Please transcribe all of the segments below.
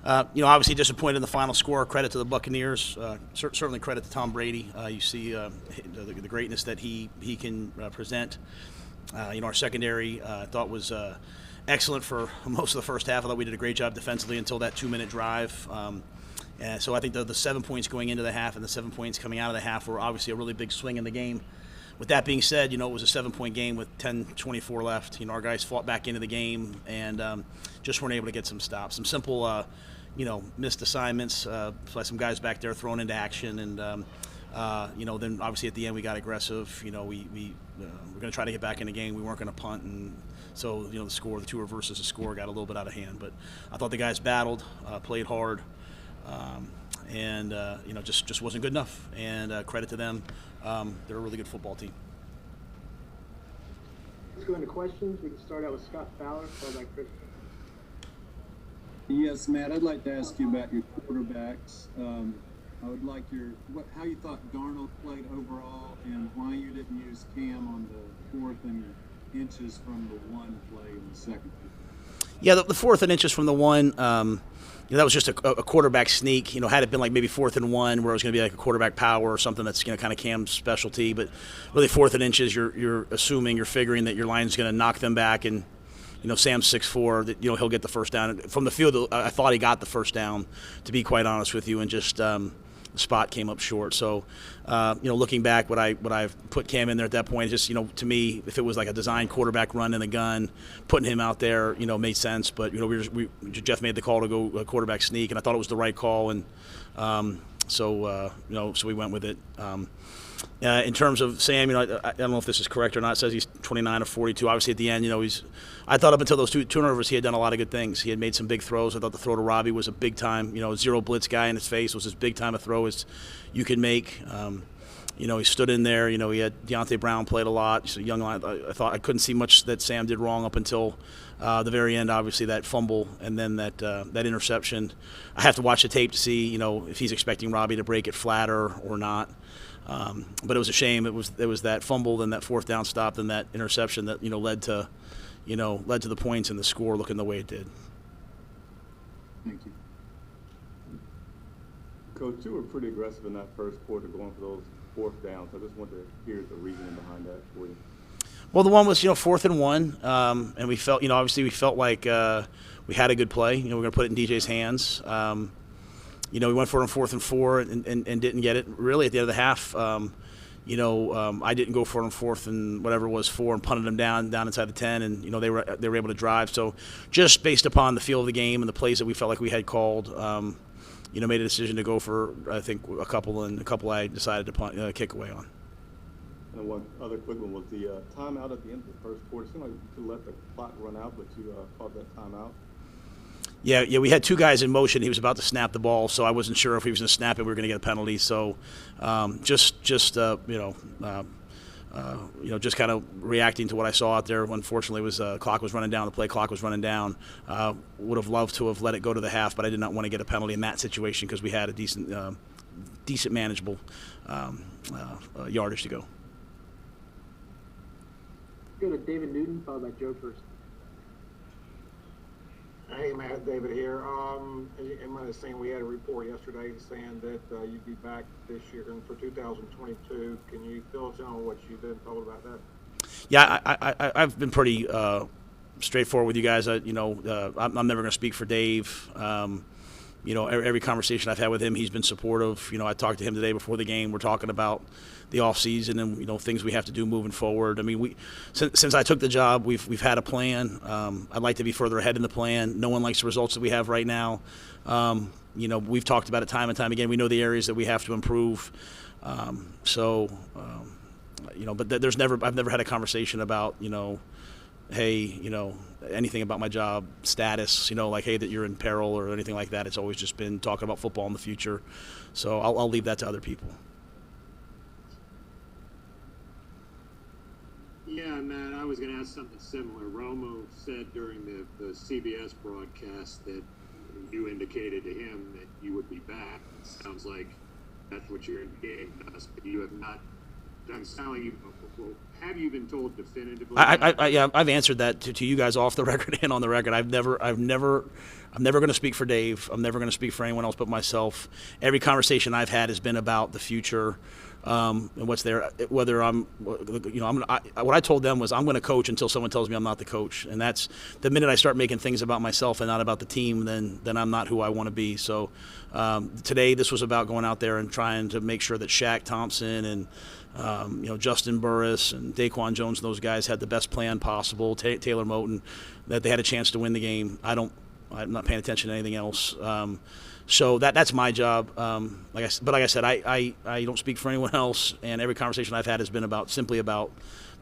Obviously disappointed in the final score. Credit to the Buccaneers. Certainly credit to Tom Brady. You see the greatness that he can present. Our secondary I thought was excellent for most of the first half. I thought we did a great job defensively until that 2-minute drive. And so I think the 7 points going into the half and the 7 points coming out of the half were obviously a really big swing in the game. With that being said, it was a 7-point game with 10:24 left. Our guys fought back into the game and just weren't able to get some stops. Some simple, missed assignments by some guys back there thrown into action. And, then obviously at the end we got aggressive. We were going to try to get back in the game. We weren't going to punt. And so, the score, the two versus the score got a little bit out of hand. But I thought the guys battled, played hard. Just wasn't good enough. And credit to them. They're a really good football team. Let's go into questions. We can start out with Scott Fowler, followed by Chris. Yes, Matt, I'd like to ask you about your quarterbacks. I would like how you thought Darnold played overall and why you didn't use Cam on the 4th and inches from the 1 play in the second. Yeah, the 4th and inches from the 1, that was just a quarterback sneak. Had it been like maybe 4th and 1 where it was going to be like a quarterback power or something that's kind of Cam's specialty. But really 4th and inches, you're figuring that your line's going to knock them back and, Sam's 6'4", that, he'll get the first down. From the field, I thought he got the first down, to be quite honest with you, and just the spot came up short. So, looking back, what I've put Cam in there at that point, just, to me, if it was like a design quarterback run in the gun, putting him out there, made sense. But, Jeff made the call to go quarterback sneak, and I thought it was the right call. And so we went with it. In terms of Sam, I don't know if this is correct or not. It says he's 29 of 42. Obviously, at the end, I thought up until those two turnovers, he had done a lot of good things. He had made some big throws. I thought the throw to Robbie was a big time. Zero blitz guy in his face was as big time a throw as you can make. He stood in there. He had Deontay Brown played a lot. He's a young line. I thought I couldn't see much that Sam did wrong up until the very end. Obviously, that fumble and then that interception. I have to watch the tape to see, if he's expecting Robbie to break it flatter or not. But it was a shame. It was that fumble, then that 4th down stop, then that interception that led to the points and the score looking the way it did. Thank you. Coach, you were pretty aggressive in that first quarter going for those 4th downs. I just wanted to hear the reasoning behind that for you. Well, the one was 4th and 1, and we felt obviously we felt like we had a good play. We're going to put it in DJ's hands. We went for it on 4th and 4 and didn't get it. Really, at the end of the half, I didn't go for it on 4th and whatever it was 4 and punted them down inside the 10, and they were able to drive. So just based upon the feel of the game and the plays that we felt like we had called, made a decision to go for I think a couple I decided to punt, kick away on. And one other quick one was the timeout at the end of the first quarter. It seemed like you could let the clock run out, but you called that timeout. Yeah, we had two guys in motion. He was about to snap the ball, so I wasn't sure if he was going to snap it. We were going to get a penalty. So, just kind of reacting to what I saw out there. Unfortunately, was clock was running down. The play clock was running down. Would have loved to have let it go to the half, but I did not want to get a penalty in that situation because we had a decent manageable yardage to go. Go to David Newton, followed by Joe first. Hey, Matt, David here. As you might have seen, we had a report yesterday saying that you'd be back this year for 2022. Can you fill us in on what you've been told about that? Yeah, I've been pretty straightforward with you guys. I'm never going to speak for Dave. Every conversation I've had with him, he's been supportive. I talked to him today before the game. We're talking about the off season and things we have to do moving forward. I mean, since I took the job, we've had a plan. I'd like to be further ahead in the plan. No one likes the results that we have right now. We've talked about it time and time again. We know the areas that we have to improve. But I've never had a conversation about hey, anything about my job status, like, hey, that you're in peril or anything like that. It's always just been talking about football in the future. So I'll leave that to other people. Yeah, Matt, I was going to ask something similar. Romo said during the CBS broadcast that you indicated to him that you would be back. It sounds like that's what you're indicating to us, but you have not doesn't sound like you. Well, have you been told definitively? Yeah, I've answered that to you guys off the record and on the record. I'm never going to speak for Dave. I'm never going to speak for anyone else but myself. Every conversation I've had has been about the future, and what's there. Whether what I told them was I'm going to coach until someone tells me I'm not the coach, and that's the minute I start making things about myself and not about the team, then I'm not who I want to be. So today this was about going out there and trying to make sure that Shaq Thompson and Justin Burris and Daquan Jones and those guys had the best plan possible. Taylor Moton, that they had a chance to win the game. I'm not paying attention to anything else. So that's my job. Like I said, I don't speak for anyone else. And every conversation I've had has been simply about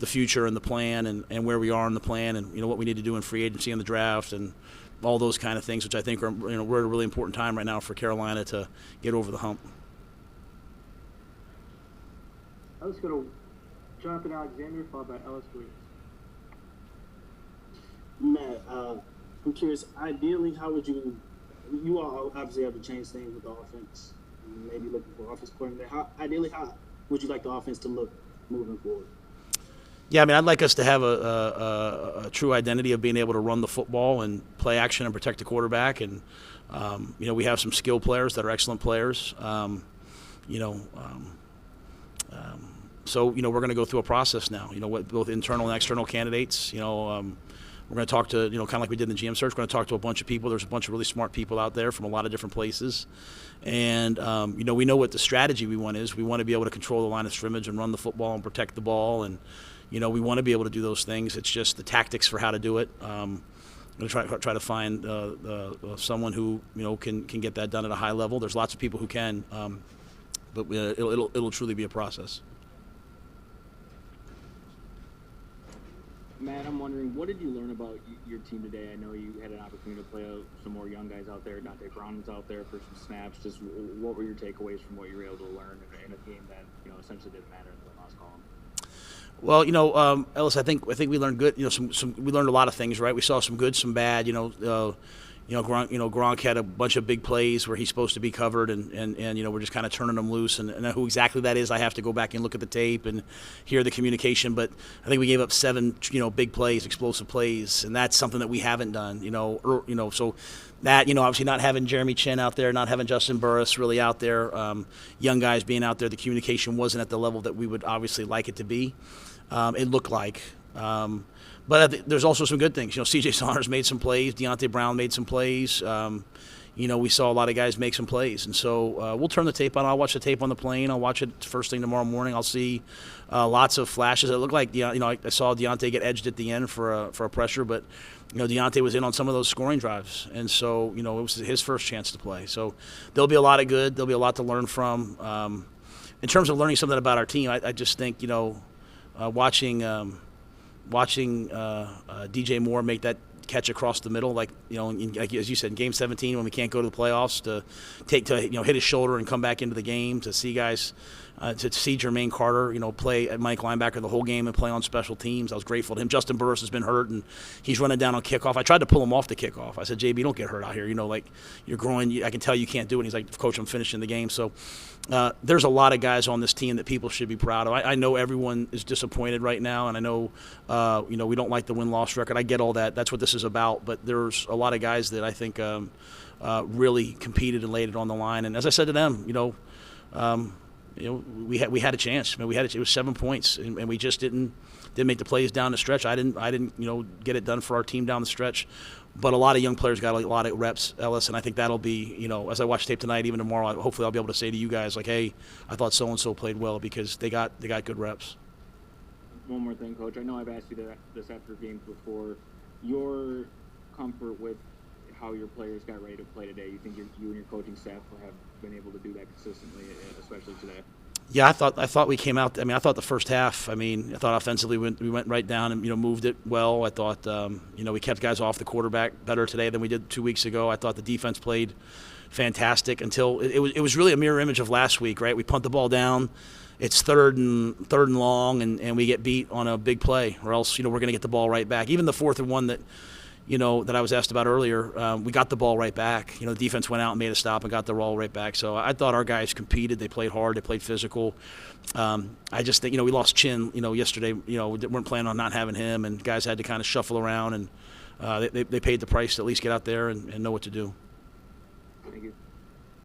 the future and the plan and where we are in the plan and what we need to do in free agency and the draft and all those kind of things, which I think are we're at a really important time right now for Carolina to get over the hump. Let's go to Jonathan Alexander, followed by Ellis Williams. Matt, I'm curious, ideally, how would you all obviously have to change things with the offense, maybe looking for offense coordinator. How would you like the offense to look moving forward? Yeah, I mean, I'd like us to have a true identity of being able to run the football and play action and protect the quarterback. And, we have some skill players that are excellent players. So, we're going to go through a process now, with both internal and external candidates. We're going to talk to, kind of like we did in the GM search, we're going to talk to a bunch of people. There's a bunch of really smart people out there from a lot of different places. And, we know what the strategy we want is. We want to be able to control the line of scrimmage and run the football and protect the ball. And, we want to be able to do those things. It's just the tactics for how to do it. I'm going to try to find someone who, can get that done at a high level. There's lots of people who can, but it'll truly be a process. Matt, I'm wondering, what did you learn about your team today? I know you had an opportunity to play some more young guys out there. Dante Brown was out there for some snaps. Just what were your takeaways from what you were able to learn in a game that essentially didn't matter in the win-loss column? Well, Ellis, I think we learned good. We learned a lot of things, right? We saw some good, some bad. Gronk had a bunch of big plays where he's supposed to be covered, and we're just kind of turning them loose. And who exactly that is, I have to go back and look at the tape and hear the communication. But I think we gave up 7, big plays, explosive plays, and that's something that we haven't done. So that obviously not having Jeremy Chin out there, not having Justin Burris really out there, young guys being out there, the communication wasn't at the level that we would obviously like it to be. It looked like. But there's also some good things. C.J. Saunders made some plays. Deontay Brown made some plays. We saw a lot of guys make some plays. And so we'll turn the tape on. I'll watch the tape on the plane. I'll watch it first thing tomorrow morning. I'll see lots of flashes. It looked like, I saw Deontay get edged at the end for a pressure, but, Deontay was in on some of those scoring drives. And so, it was his first chance to play. So there'll be a lot of good. There'll be a lot to learn from. In terms of learning something about our team, I just think, watching DJ Moore make that catch across the middle, like as you said, in Game 17 when we can't go to the playoffs, to hit his shoulder and come back into the game, to see guys, to see Jermaine Carter, play at Mike linebacker the whole game and play on special teams. I was grateful to him. Justin Burris has been hurt and he's running down on kickoff. I tried to pull him off the kickoff. I said, JB, don't get hurt out here. You're growing. I can tell you can't do it. And he's like, Coach, I'm finishing the game. So there's a lot of guys on this team that people should be proud of. I know everyone is disappointed right now, and I know, we don't like the win-loss record. I get all that. That's what this is about. But there's a lot of guys that I think really competed and laid it on the line. And as I said to them, we had a chance. I mean, it was 7 points, and we just didn't make the plays down the stretch. I didn't get it done for our team down the stretch. But a lot of young players got a lot of reps, Ellis, and I think that'll be, as I watch tape tonight, even tomorrow, hopefully I'll be able to say to you guys, like, hey, I thought so-and-so played well, because they got good reps. One more thing, Coach. I know I've asked you this after games before. Your comfort with how your players got ready to play today, you think you and your coaching staff have been able to do that consistently, especially today? Yeah, I thought we came out. I mean, I thought the first half. I thought offensively we went right down and moved it well. I thought we kept guys off the quarterback better today than we did 2 weeks ago. I thought the defense played fantastic until it was really a mirror image of last week, right? We punt the ball down. It's third and long, and we get beat on a big play, or else we're going to get the ball right back. Even the 4th and 1 that that I was asked about earlier, we got the ball right back. The defense went out and made a stop and got the ball right back. So I thought our guys competed. They played hard. They played physical. I just think, we lost Chin, yesterday. We weren't planning on not having him, and guys had to kind of shuffle around, and they paid the price to at least get out there and know what to do. Thank you.